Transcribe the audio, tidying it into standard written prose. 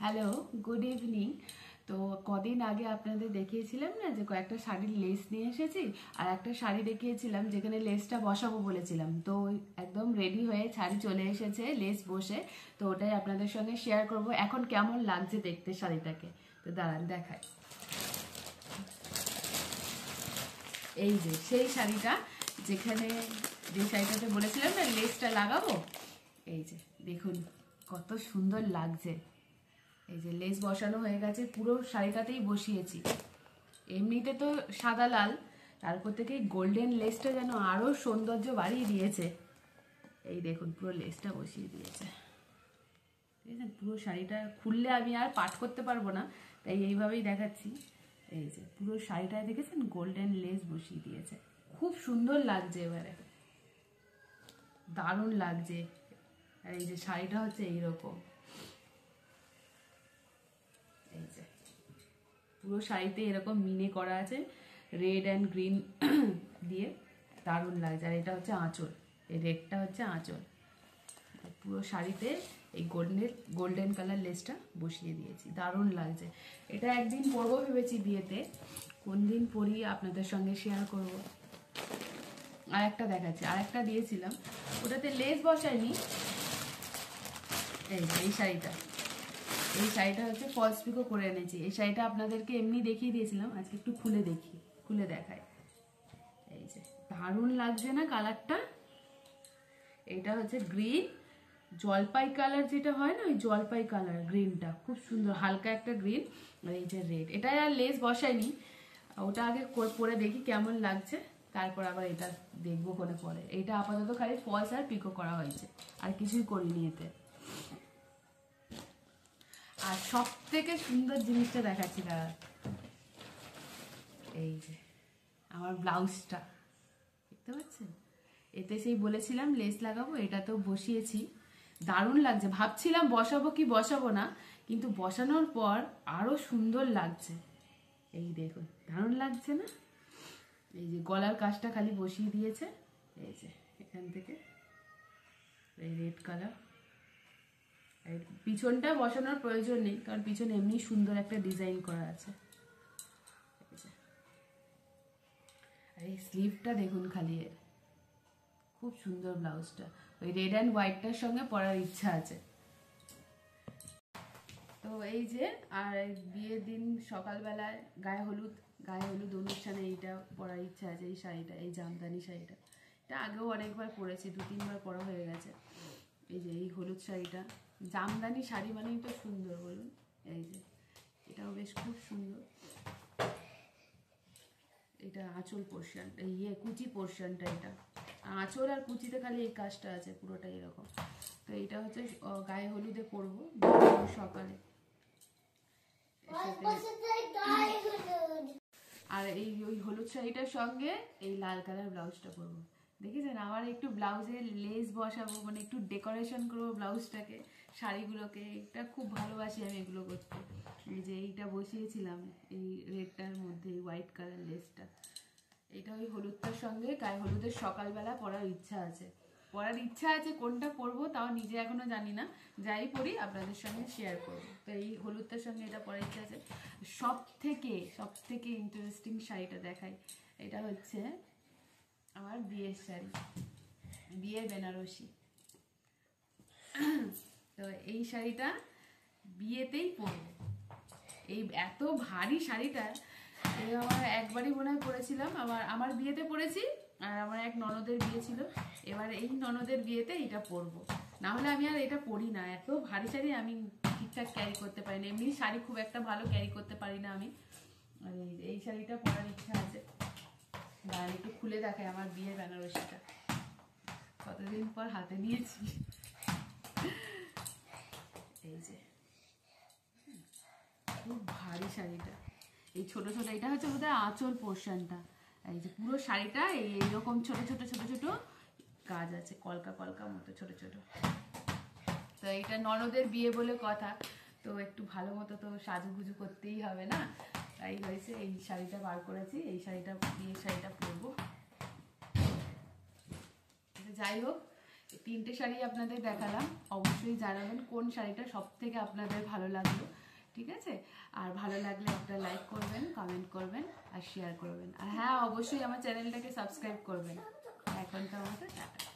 Hello, good evening. তো কদিন আগে আপনাদের দেখিয়েছিলাম না যে কয়েকটা শাড়ির লেস নিয়ে এসেছি, আর একটা শাড়ি দেখিয়েছিলাম যেখানে লেসটা বসাবো বলেছিলাম। তো একদম রেডি হয়ে শাড়ি চলে এসেছে, লেস বসে। তো ওটাই আপনাদের সঙ্গে শেয়ার করব এখন কেমন লাগছে দেখতে শাড়িটাকে। তো দাঁড়ান দেখাই। এই যে সেই শাড়িটা, যেখানে যে শাড়িটাতে বলেছিলাম না লেসটা লাগাবো, এই যে দেখুন কত সুন্দর লাগছে। এই যে লেস বসানো হয়ে গেছে, পুরো শাড়িটাতেই বসিয়েছি। এমনিতে তো সাদা লাল, তারপর থেকে গোল্ডেন লেসটা যেন আরো সৌন্দর্য বাড়িয়ে দিয়েছে। এই দেখুন পুরো লেসটা বসিয়ে দিয়েছে। ঠিক আছে, পুরো শাড়িটা খুললে আমি আর পাঠ করতে পারবো না, তাই এইভাবেই দেখাচ্ছি। এই যে পুরো শাড়িটায় দেখেছেন গোল্ডেন লেস বসিয়ে দিয়েছে, খুব সুন্দর লাগছে। এবারে দারুণ লাগছে। আর এই যে শাড়িটা হচ্ছে এইরকম, এই যে পুরো শাড়িতে এরকম মিনে করা আছে রেড অ্যান্ড গ্রিন দিয়ে, দারুণ লাগছে। আর এটা হচ্ছে আঁচল, এই রেডটা হচ্ছে আঁচল। পুরো শাড়িতে এই গোল্ডেন কালার লেসটা বসিয়ে দিয়েছি, দারুণ লাগছে। এটা একদিন পরবো ভেবেছি বিয়েতে, কোন দিন পরি আপনাদের সঙ্গে শেয়ার করব। আর একটা দেখাচ্ছি, আর একটা দিয়েছিলাম, ওটাতে লেস বসায়নি। এই শাড়িটা, এই শাড়িটা হচ্ছে ফলস পিকো করে এনেছি। এই শাড়িটা আপনাদেরকে এমনি দেখিয়ে দিয়েছিলাম, আজকে একটু খুলে দেখাই। এই যে দারুণ লাগছে না কালারটা। এটা হচ্ছে গ্রিন, জলপাই কালার যেটা হয় না, ওই জলপাই কালার গ্রিনটা খুব সুন্দর, হালকা একটা গ্রিন। আর এই যে রেড, এটা আর লেস বসাইনি, ওটা আগে পরে দেখি কেমন লাগছে, তারপর আবার এটা দেখবো কোনে পরে। এটা আপাতত খালি ফলস আর পিকো করা হয়েছে, আর কিছুই করিনি এতে। আর সব থেকে সুন্দর জিনিসটা দেখাচ্ছি দাদা, এই যে আমার ব্লাউজটা দেখতে পাচ্ছেন। এতে সেই বলেছিলাম লেস লাগাবো, এটা তো বসিয়েছি, দারুণ লাগছে। ভাবছিলাম বসাবো কি বসাবো না, কিন্তু বসানোর পর আরো সুন্দর লাগছে। এই দেখুন দারুণ লাগছে না। এই যে গলার কাজটা খালি বসিয়ে দিয়েছে, এই যে এখান থেকে এই রেড কালার। পিছনটা বসানোর প্রয়োজন নেই, কারণ পিছনে এমনি সুন্দর একটা ডিজাইন করা আছে। আর এই স্লিভটা দেখুন খালি, খুব সুন্দর ব্লাউজটা। ওই রেড অ্যান্ড হোয়াইটটার সঙ্গে পরার ইচ্ছা আছে। তো এই যে, আর বিয়ের দিন সকালবেলায় গায়ে হলুদ অনুষ্ঠানে এইটা পরার ইচ্ছা আছে। এই শাড়িটা, এই জামদানি শাড়িটা, এটা আগেও অনেকবার পরেছি, 2-3 বার পরা হয়ে গেছে। এই যে এই হলুদ শাড়িটা, জামদানি শাড়ি মানেই তো সুন্দর বলুন। এই যে এটাও বেশ খুব সুন্দর। এটা আঁচল পোর্শন, কুচি পোর্শনটা, এটা আঁচল আর কুচিতে খালি এই কাজটা আছে, পুরোটা এরকম। তো এটা হচ্ছে গায়ে হলুদে পরবো সকালে। আর এই ওই হলুদ শাড়িটার সঙ্গে এই লাল কালার ব্লাউজটা পরবো। দেখেছেন, আমার একটু ব্লাউজে লেস বসাবো, মানে একটু ডেকোরেশন করবো ব্লাউজটাকে, শাড়িগুলোকে। এটা খুব ভালোবাসি আমি এগুলো করতে। এই যে এইটা বসিয়েছিলাম এই রেডটার মধ্যে, এই হোয়াইট কালার লেসটা, এটা ওই হলুদটার সঙ্গে গায়ে হলুদের সকালবেলা পরার ইচ্ছা আছে। কোনটা পরবো তাও নিজে এখনো জানি না, যাই পরি আপনাদের সঙ্গে শেয়ার করবো। তো এই হলুদটার সঙ্গে এটা পরার ইচ্ছা আছে। সব থেকে ইন্টারেস্টিং শাড়িটা দেখাই, এটা হচ্ছে আমার বিয়ের শাড়ি, বিয়ের বেনারসি। তো এই শাড়িটা বিয়েতেই পরবো। এই এত ভারী শাড়িটা, এই আমার একবারই মনে হয় পরেছিলাম, আমার বিয়েতে পরেছি, আর আমার এক ননদের বিয়ে ছিল, এবার এই ননদের বিয়েতে এটা পরবো। না হলে আমি আর এটা পরি না, এত ভারী শাড়ি আমি ঠিকঠাক ক্যারি করতে পারি না, এমনি শাড়ি খুব একটা ভালো ক্যারি করতে পারি না আমি। আর এই শাড়িটা পরার ইচ্ছা আছে। আর একটু খুলে দেখায় আমার বিয়ের বেনারসিটা, কতদিন পর হাতে নিয়েছি। এই যে খুব ভারী শাড়িটা, এই ছোট এটা হচ্ছে বোধহয় আঁচল পোর্শনটা। এই যে পুরো শাড়িটা এইরকম ছোট ছোট কাজ আছে, কলকা মতো ছোট। তো এটা ননদের বিয়ে বলে কথা, তো একটু ভালো মতো তো সাজুগুজু করতেই হবে না, তাই হয়েছে এই শাড়িটা বার করেছি। এই শাড়িটা, বিয়ের শাড়িটা পরবো। যাই হোক, তিনটে শাড়ি আপনাদের দেখালাম, অবশ্যই জানাবেন কোন শাড়িটা সব থেকে আপনাদের ভালো লাগলো। ঠিক আছে, আর ভালো লাগলে একটা লাইক করবেন, কমেন্ট করবেন আর শেয়ার করবেন, আর হ্যাঁ অবশ্যই আমার চ্যানেলটাকে সাবস্ক্রাইব করবেন। এখনকার মতো টাটা।